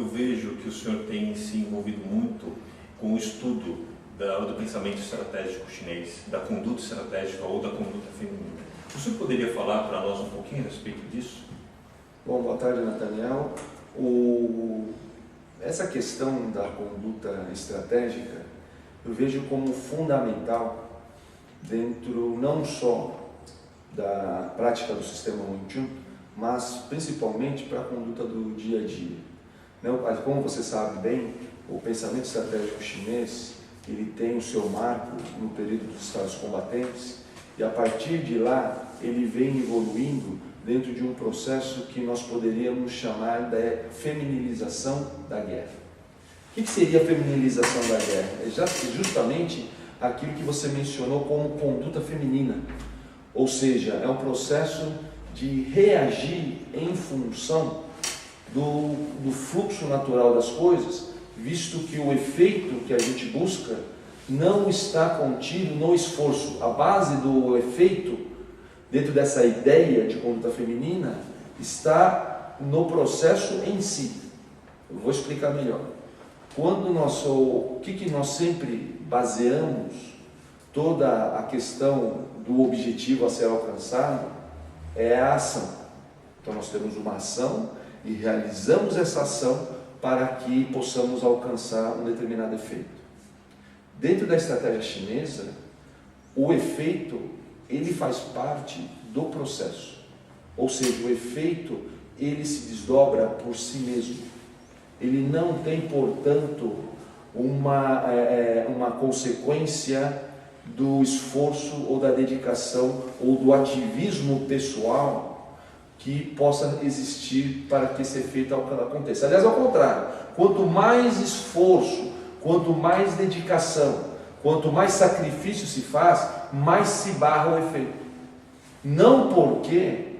eu vejo que o senhor tem se envolvido muito com o estudo do pensamento estratégico chinês, da conduta estratégica ou da conduta feminina. O senhor poderia falar para nós um pouquinho a respeito disso? Bom, boa tarde, Nathaniel. Essa questão da conduta estratégica eu vejo como fundamental dentro não só da prática do sistema Wing Chun, mas principalmente para a conduta do dia a dia. Como você sabe bem, o pensamento estratégico chinês ele tem o seu marco no período dos estados combatentes e a partir de lá ele vem evoluindo dentro de um processo que nós poderíamos chamar de feminilização da guerra. O que seria a feminilização da guerra? É justamente aquilo que você mencionou como conduta feminina, ou seja, é um processo de reagir em função do fluxo natural das coisas, visto que o efeito que a gente busca não está contido no esforço. A base do efeito, dentro dessa ideia de conduta feminina, está no processo em si. Eu vou explicar melhor. O que nós sempre baseamos toda a questão do objetivo a ser alcançado é a ação. Então nós temos uma ação e realizamos essa ação para que possamos alcançar um determinado efeito. Dentro da estratégia chinesa, o efeito ele faz parte do processo, ou seja, o efeito ele se desdobra por si mesmo. Ele não tem, portanto, uma consequência do esforço ou da dedicação ou do ativismo pessoal que possa existir para que esse efeito aconteça. Aliás, ao contrário, quanto mais esforço, quanto mais dedicação, quanto mais sacrifício se faz, mais se barra o efeito. Não porque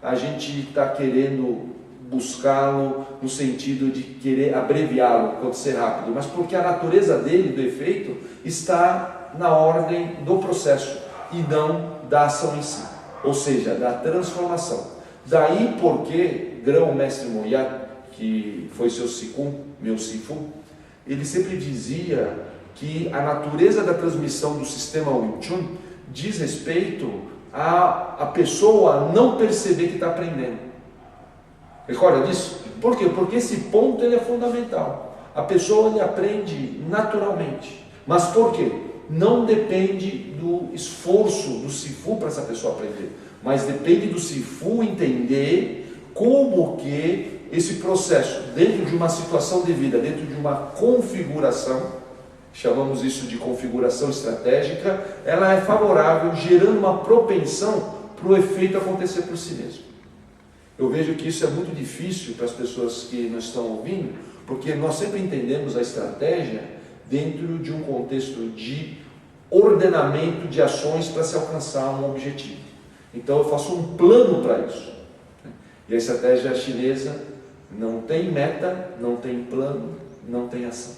a gente está querendo buscá-lo no sentido de querer abreviá-lo, acontecer rápido, mas porque a natureza dele, do efeito, está na ordem do processo e não da ação em si, ou seja, da transformação. Daí porque Grão-Mestre Moyat, que foi seu Sikun, meu Sifu, ele sempre dizia que a natureza da transmissão do sistema Wing Chun diz respeito a pessoa não perceber que está aprendendo. Recorda disso? Por quê? Porque esse ponto ele é fundamental. A pessoa ele aprende naturalmente. Mas por quê? Não depende do esforço do Sifu para essa pessoa aprender, mas depende do Sifu entender como que esse processo, dentro de uma situação de vida, dentro de uma configuração, chamamos isso de configuração estratégica, ela é favorável, gerando uma propensão para o efeito acontecer por si mesmo. Eu vejo que isso é muito difícil para as pessoas que nos estão ouvindo, porque nós sempre entendemos a estratégia dentro de um contexto de ordenamento de ações para se alcançar um objetivo. Então eu faço um plano para isso. E a estratégia chinesa não tem meta, não tem plano, não tem ação.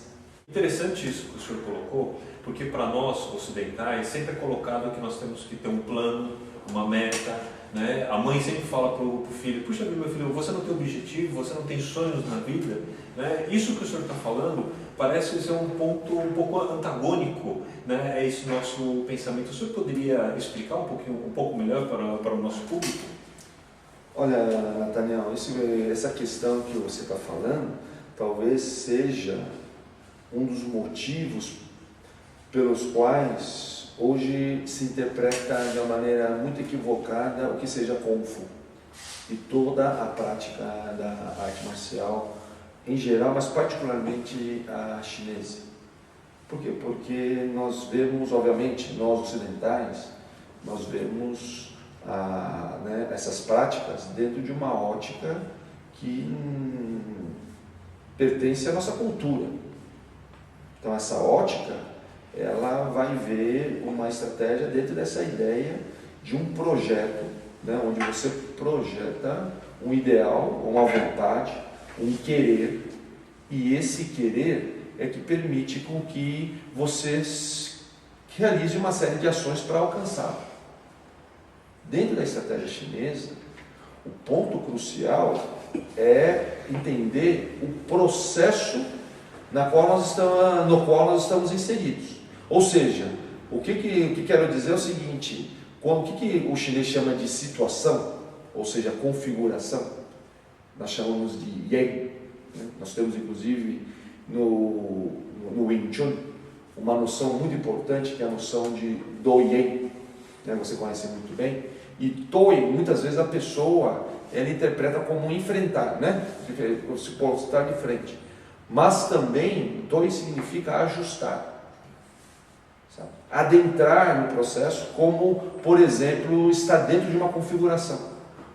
Interessante isso que o senhor colocou, porque para nós ocidentais sempre é colocado que nós temos que ter um plano, uma meta, né? A mãe sempre fala para o filho: puxa, meu filho, você não tem objetivo, você não tem sonhos na vida, né? Isso que o senhor está falando parece ser um ponto um pouco antagônico, né? É esse nosso pensamento. O senhor poderia explicar um pouco melhor para o nosso público? Olha, Nathaniel, essa questão que você está falando talvez seja um dos motivos pelos quais hoje se interpreta de uma maneira muito equivocada o que seja Kung Fu e toda a prática da arte marcial em geral, mas particularmente a chinesa. Por quê? Porque nós vemos, obviamente, nós ocidentais, nós vemos essas práticas dentro de uma ótica que pertence à nossa cultura. Então essa ótica, ela vai ver uma estratégia dentro dessa ideia de um projeto, né, onde você projeta um ideal, uma vontade, um querer, e esse querer é que permite com que você realize uma série de ações para alcançar. Dentro da estratégia chinesa, o ponto crucial é entender o processo no qual nós estamos inseridos. Ou seja, o que quero dizer é o seguinte: o que o chinês chama de situação, ou seja, configuração, nós chamamos de Yang. Né? Nós temos inclusive no Wing Chun uma noção muito importante, que é a noção de Do Yang, né? Você conhece muito bem. E Toi, muitas vezes a pessoa ela interpreta como enfrentar, né? Se postar de frente. Mas também Toi significa ajustar, sabe? Adentrar no processo, como, por exemplo, estar dentro de uma configuração.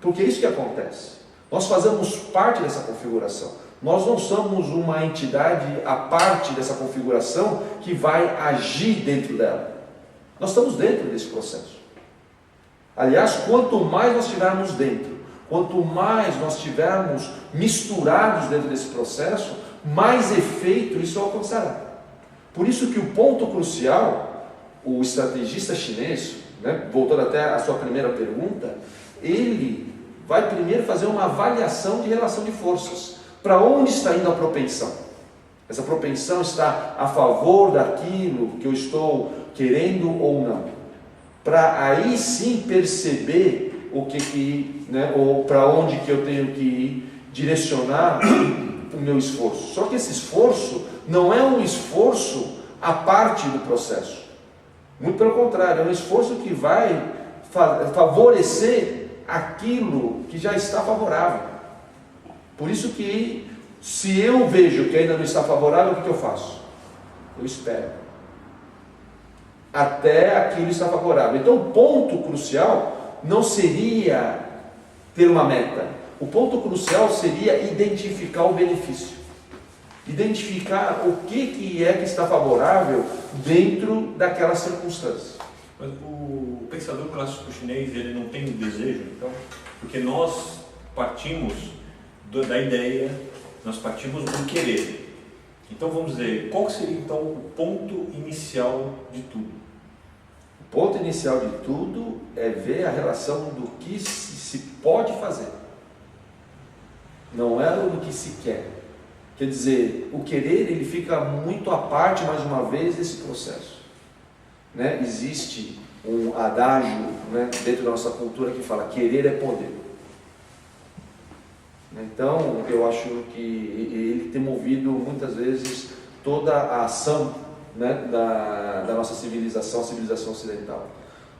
Porque é isso que acontece. Nós fazemos parte dessa configuração. Nós não somos uma entidade à parte dessa configuração que vai agir dentro dela. Nós estamos dentro desse processo. Aliás, quanto mais nós estivermos dentro, quanto mais nós estivermos misturados dentro desse processo, mais efeito isso alcançará. Por isso que o ponto crucial, o estrategista chinês, né, voltando até a sua primeira pergunta, ele vai primeiro fazer uma avaliação de relação de forças. Para onde está indo a propensão? Essa propensão está a favor daquilo que eu estou querendo ou não? Para aí sim perceber ou para onde que eu tenho que ir, direcionar o meu esforço. Só que esse esforço não é um esforço à parte do processo. Muito pelo contrário, é um esforço que vai favorecer aquilo que já está favorável. Por isso que, se eu vejo que ainda não está favorável, o que eu faço? Eu espero até aquilo estar favorável. Então o ponto crucial não seria ter uma meta. O ponto crucial seria identificar o benefício. Identificar o que é que está favorável dentro daquela circunstância. Mas o pensador clássico chinês, ele não tem um desejo, então? Porque nós partimos da ideia, nós partimos do querer. Então vamos dizer, qual seria então o ponto inicial de tudo? O ponto inicial de tudo é ver a relação do que se pode fazer, não é do que se quer. Quer dizer, o querer ele fica muito à parte, mais uma vez, desse processo. Né? Existe um adágio, né, dentro da nossa cultura que fala: querer é poder. Então, eu acho que ele tem movido muitas vezes toda a ação, né, da nossa civilização, a civilização ocidental.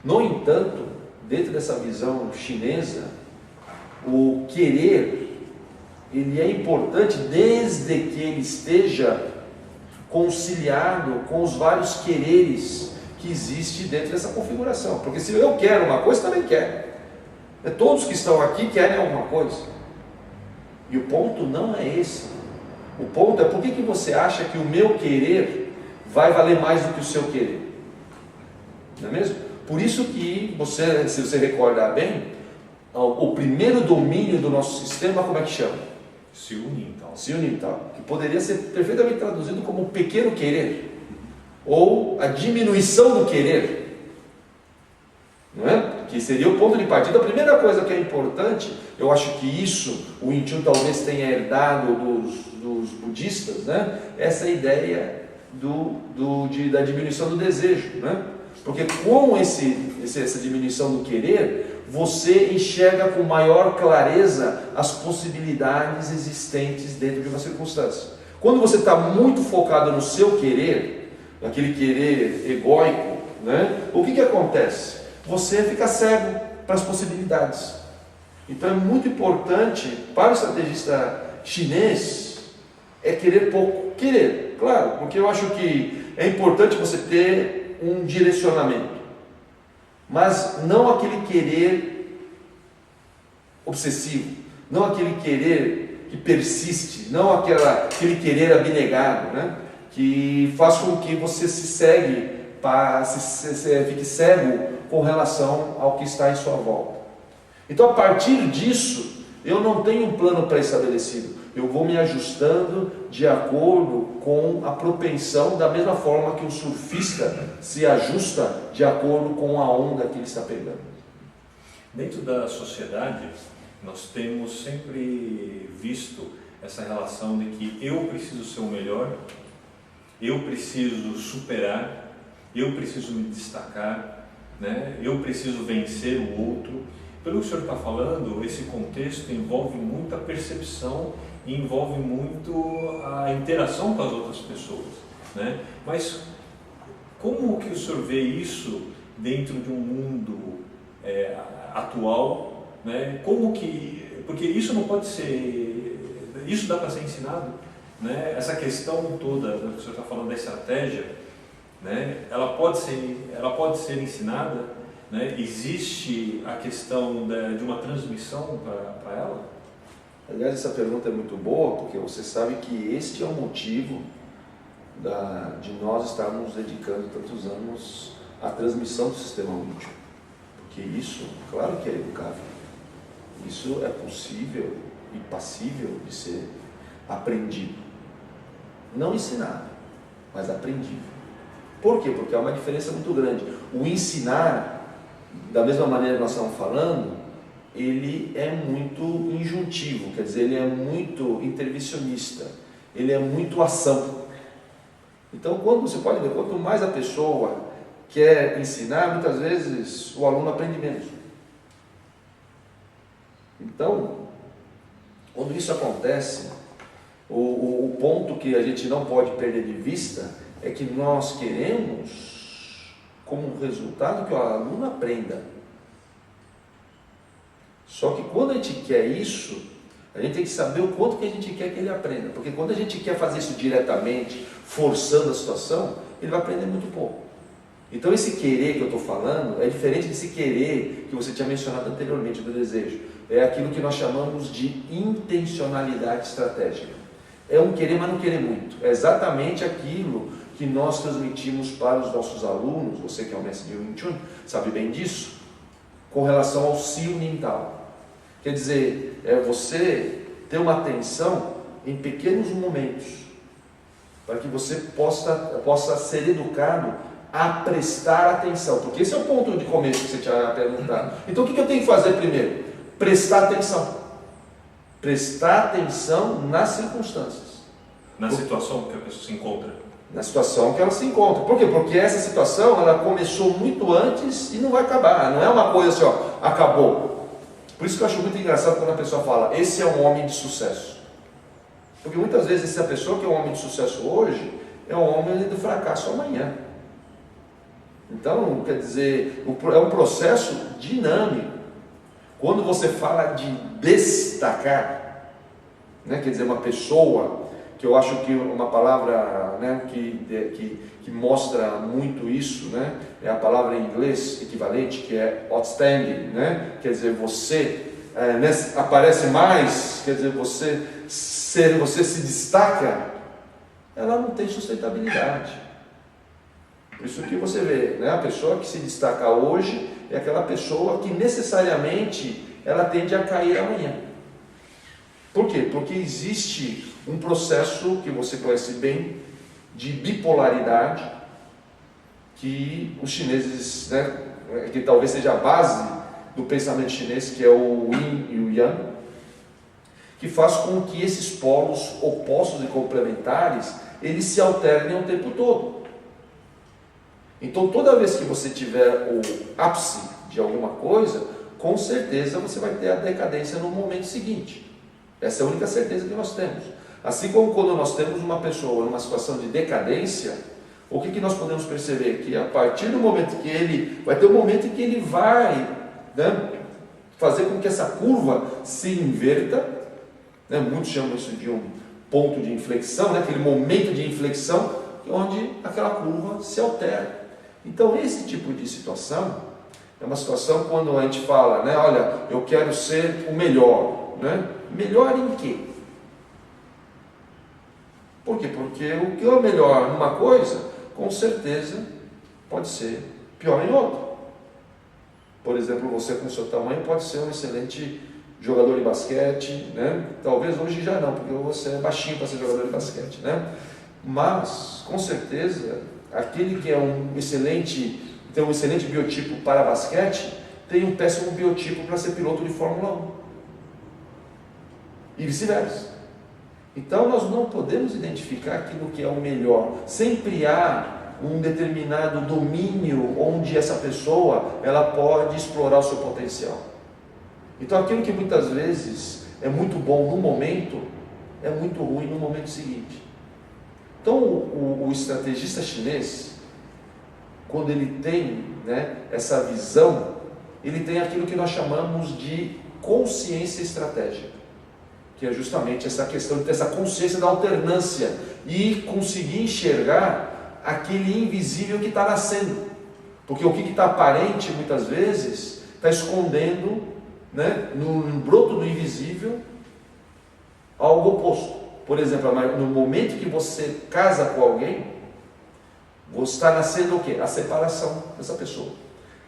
No entanto, dentro dessa visão chinesa, o querer ele é importante desde que ele esteja conciliado com os vários quereres que existem dentro dessa configuração. Porque se eu quero uma coisa, também quer. Todos que estão aqui querem alguma coisa. E o ponto não é esse. O ponto é: por que você acha que o meu querer vai valer mais do que o seu querer? Não é mesmo? Por isso que você, se você recordar bem, o primeiro domínio do nosso sistema, como é que chama? Ciunital, que poderia ser perfeitamente traduzido como pequeno querer, ou a diminuição do querer, não é? Que seria o ponto de partida. A primeira coisa que é importante, eu acho que isso o Wing Chun talvez tenha herdado dos budistas, né? Essa ideia da diminuição do desejo, né? Porque com essa diminuição do querer, você enxerga com maior clareza as possibilidades existentes dentro de uma circunstância. Quando você está muito focado no seu querer, naquele querer egóico, né? O que acontece? Você fica cego para as possibilidades. Então é muito importante para o estrategista chinês querer pouco. Querer, claro, porque eu acho que é importante você ter um direcionamento, mas não aquele querer obsessivo, não aquele querer que persiste, não aquele querer abnegado, né? Que faz com que você fique cego com relação ao que está em sua volta. Então, a partir disso, eu não tenho um plano pré-estabelecido. Eu vou me ajustando de acordo com a propensão, da mesma forma que o surfista se ajusta de acordo com a onda que ele está pegando. Dentro da sociedade, Nós temos sempre visto essa relação de que eu preciso ser o melhor, eu preciso superar, eu preciso me destacar, né? Eu preciso vencer o outro. Pelo que o senhor está falando, esse contexto envolve muita percepção e envolve muito a interação com as outras pessoas, né? Mas como que o senhor vê isso dentro de um mundo atual, né? Porque isso não pode ser, isso dá para ser ensinado, né? Essa questão toda que o senhor está falando da estratégia, né? Ela pode ser ensinada, né? Existe a questão de uma transmissão para ela? Aliás, essa pergunta é muito boa, porque você sabe que este é o motivo de nós estarmos dedicando tantos anos à transmissão do sistema útil. Porque isso, claro que é educável, isso é possível e passível de ser aprendido. Não ensinado, mas aprendido. Por quê? Porque há uma diferença muito grande. O ensinar, da mesma maneira que nós estamos falando, ele é muito injuntivo, quer dizer, ele é muito intervencionista, ele é muito ação. Então, quando você pode ver, quanto mais a pessoa quer ensinar, muitas vezes o aluno aprende menos. Então, quando isso acontece, o ponto que a gente não pode perder de vista é que nós queremos, como resultado, que o aluno aprenda. Só que quando a gente quer isso, a gente tem que saber o quanto que a gente quer que ele aprenda. Porque quando a gente quer fazer isso diretamente, forçando a situação, ele vai aprender muito pouco. Então esse querer que eu estou falando é diferente desse querer que você tinha mencionado anteriormente, do desejo. É aquilo que nós chamamos de intencionalidade estratégica. É um querer, mas não querer muito. É exatamente aquilo que nós transmitimos para os nossos alunos, você que é o mestre de Wing Chun, sabe bem disso, com relação ao Siu Nim Tao. Quer dizer, é você ter uma atenção em pequenos momentos, para que você possa ser educado a prestar atenção, porque esse é o ponto de começo que você tinha perguntado. Então o que eu tenho que fazer primeiro? Prestar atenção. Prestar atenção nas circunstâncias. Na situação que a pessoa se encontra. Na situação que ela se encontra. Por quê? Porque essa situação ela começou muito antes e não vai acabar. Não é uma coisa assim, ó, acabou. Por isso que eu acho muito engraçado quando a pessoa fala, esse é um homem de sucesso. Porque muitas vezes essa pessoa que é um homem de sucesso hoje, é um homem do fracasso amanhã. Então, quer dizer, é um processo dinâmico. Quando você fala de destacar, né, quer dizer, uma pessoa, que eu acho que uma palavra, né, que mostra muito isso, né, é a palavra em inglês equivalente, que é outstanding, né, quer dizer, você aparece mais, quer dizer, você se destaca, ela não tem sustentabilidade. Por isso que você vê, né, a pessoa que se destaca hoje é aquela pessoa que necessariamente ela tende a cair amanhã. Por quê? Porque existe um processo que você conhece bem de bipolaridade que os chineses, né, que talvez seja a base do pensamento chinês, que é o Yin e o Yang, que faz com que esses polos opostos e complementares eles se alternem o tempo todo. Então, toda vez que você tiver o ápice de alguma coisa, com certeza você vai ter a decadência no momento seguinte. Essa é a única certeza que nós temos. Assim como quando nós temos uma pessoa numa situação de decadência, o que nós podemos perceber? Que a partir do momento que ele vai ter um momento em que ele vai, né, fazer com que essa curva se inverta, né, muitos chamam isso de um ponto de inflexão, né, aquele momento de inflexão, onde aquela curva se altera. Então, esse tipo de situação é uma situação quando a gente fala, né, olha, eu quero ser o melhor, né? Melhor em quê? Por quê? Porque o que é melhor numa coisa, com certeza pode ser pior em outra. Por exemplo, você com seu tamanho pode ser um excelente jogador de basquete, né? Talvez hoje já não, porque você é baixinho para ser jogador de basquete, né? Mas, com certeza, aquele que é tem um excelente biotipo para basquete, tem um péssimo biotipo para ser piloto de Fórmula 1. e vice-versa. Então nós não podemos identificar aquilo que é o melhor. Sempre há um determinado domínio onde essa pessoa ela pode explorar o seu potencial. Então aquilo que muitas vezes é muito bom no momento, é muito ruim no momento seguinte. Então o estrategista chinês, quando ele tem, né, essa visão, ele tem aquilo que nós chamamos de consciência estratégica, que é justamente essa questão de ter essa consciência da alternância e conseguir enxergar aquele invisível que está nascendo, porque o que está aparente muitas vezes está escondendo, né, no broto do invisível algo oposto. Por exemplo, no momento que você casa com alguém, você está nascendo o quê? A separação dessa pessoa.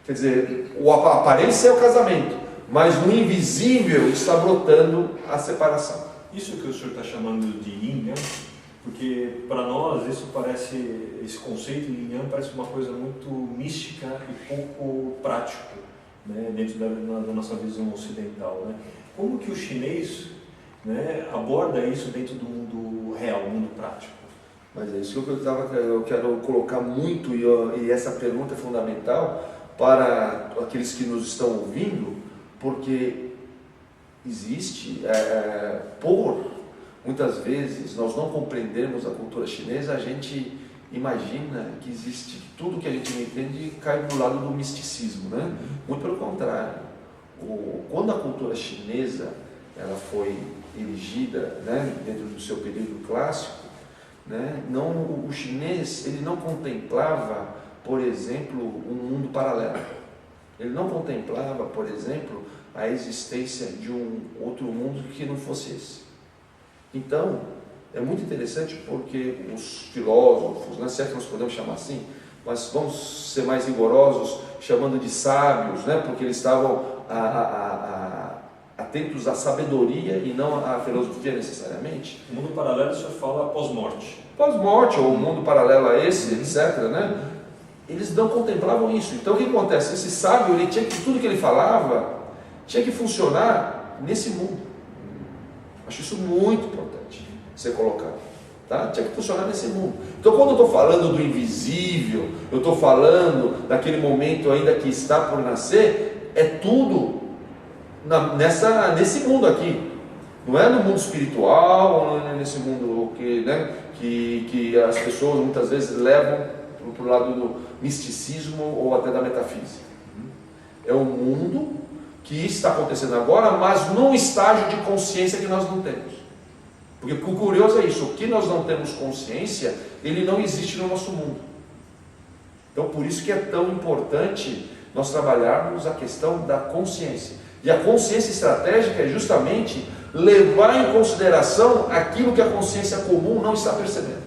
Quer dizer, a aparência é o casamento, mas no invisível está brotando a separação. Isso que o senhor está chamando de yin, né? Porque para nós isso parece, esse conceito de yin parece uma coisa muito mística e pouco prático, né, dentro da nossa visão ocidental, né? Como que o chinês, né, aborda isso dentro do mundo real, do mundo prático? Mas é isso que eu quero colocar muito, e essa pergunta é fundamental para aqueles que nos estão ouvindo, porque existe, muitas vezes nós não compreendemos a cultura chinesa, a gente imagina que existe tudo que a gente não entende cai do lado do misticismo, né? Muito pelo contrário. Quando a cultura chinesa ela foi erigida, né, dentro do seu período clássico, né, o chinês ele não contemplava, por exemplo, um mundo paralelo. Ele não contemplava, por exemplo, a existência de um outro mundo que não fosse esse. Então, é muito interessante porque os filósofos, não é certo que nós podemos chamar assim, mas vamos ser mais rigorosos, chamando de sábios, né, porque eles estavam atentos à sabedoria e não à filosofia necessariamente. O mundo paralelo, o senhor fala pós-morte. Pós-morte, ou o mundo paralelo a esse, etc., né? Eles não contemplavam isso. Então o que acontece? Esse sábio, ele tinha que, tudo que ele falava tinha que funcionar nesse mundo. Acho isso muito importante ser colocado, tá? Tinha que funcionar nesse mundo. Então quando eu estou falando do invisível, eu estou falando daquele momento ainda que está por nascer, é tudo nesse mundo aqui. Não é no mundo espiritual, não é nesse mundo que as pessoas muitas vezes levam para o lado do misticismo ou até da metafísica. É um mundo que está acontecendo agora, mas num estágio de consciência que nós não temos. Porque o curioso é isso, o que nós não temos consciência, ele não existe no nosso mundo. Então por isso que é tão importante nós trabalharmos a questão da consciência. E a consciência estratégica é justamente levar em consideração aquilo que a consciência comum não está percebendo.